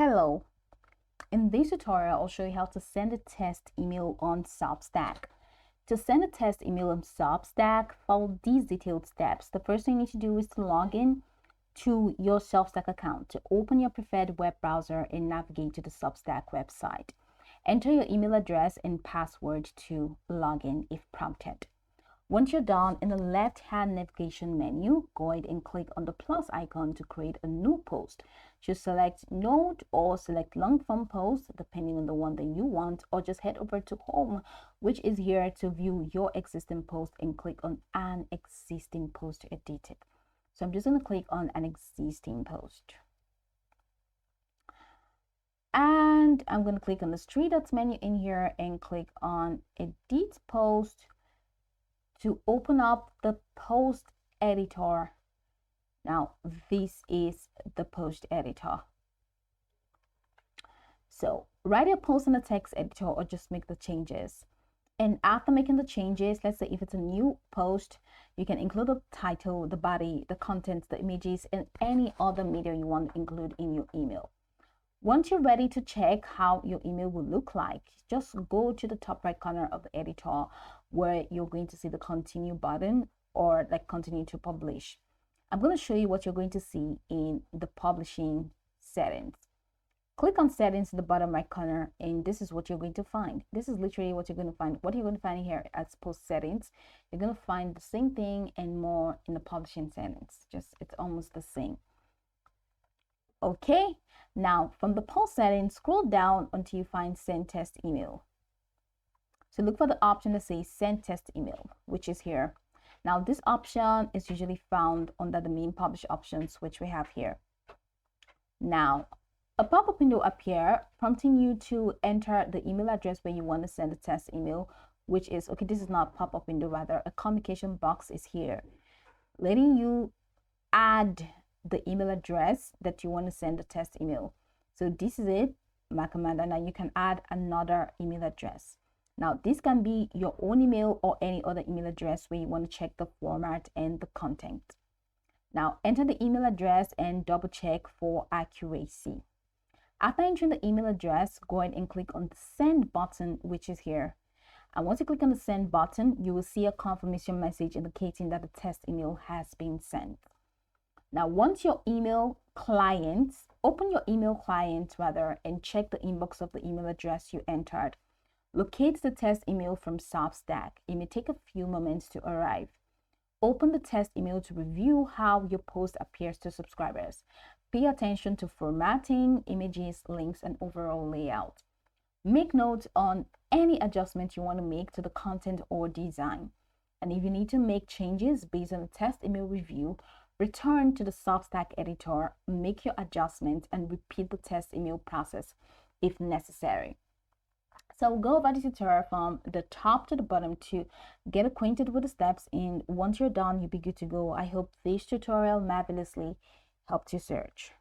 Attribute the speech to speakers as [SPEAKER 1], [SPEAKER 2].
[SPEAKER 1] Hello, in this tutorial I'll show you how to send a test email on Substack. To send a test email on Substack, follow these detailed steps. The first thing you need to do is to log in to your Substack account. To open your preferred web browser and navigate to the Substack website. Enter your email address and password to log in if prompted. Once you're done, in the left-hand navigation menu, go ahead and click on the plus icon to create a new post. Just select Note or select long-form post, depending on the one that you want, or just head over to Home, which is here to view your existing post, and click on an existing post to edit it. So I'm just going to click on an existing post. And I'm going to click on the three dots menu in here and click on Edit Post to open up the post editor. Now this is the post editor. So write your post in the text editor or just make the changes. And after making the changes, let's say if it's a new post, you can include the title, the body, the contents, the images, and any other media you want to include in your email. Once you're ready to check how your email will look like, just go to the top right corner of the editor where you're going to see the continue button or like continue to publish. I'm going to show you what you're going to see in the publishing settings. Click on settings in the bottom right corner and this is what you're going to find. This is literally what you're going to find. What you're going to find here as post settings, you're going to find the same thing and more in the publishing settings. Just it's almost the same. Okay, now from the post settings, scroll down until you find send test email. So look for the option that says send test email, which is here. Now this option is usually found under the main publish options, which we have here. Now a pop-up window appears prompting you to enter the email address where you want to send the test email, which is, okay, this is not a pop-up window, rather a communication box is here, letting you add the email address that you want to send the test email. So this is it, Macamanda. Now you can add another email address. Now this can be your own email or any other email address where you want to check the format and the content. Now enter the email address and double check for accuracy. After entering the email address, go ahead and click on the send button, which is here. And once you click on the send button, you will see a confirmation message indicating that the test email has been sent. Now, once your email client, open your email client rather, and check the inbox of the email address you entered. Locate the test email from Substack. It may take a few moments to arrive. Open the test email to review how your post appears to subscribers. Pay attention to formatting, images, links, and overall layout. Make notes on any adjustment you want to make to the content or design. And if you need to make changes based on the test email review, return to the Substack editor, make your adjustments, and repeat the test email process if necessary. So go over the tutorial from the top to the bottom to get acquainted with the steps, and once you're done, you'll be good to go. I hope this tutorial marvelously helped you search.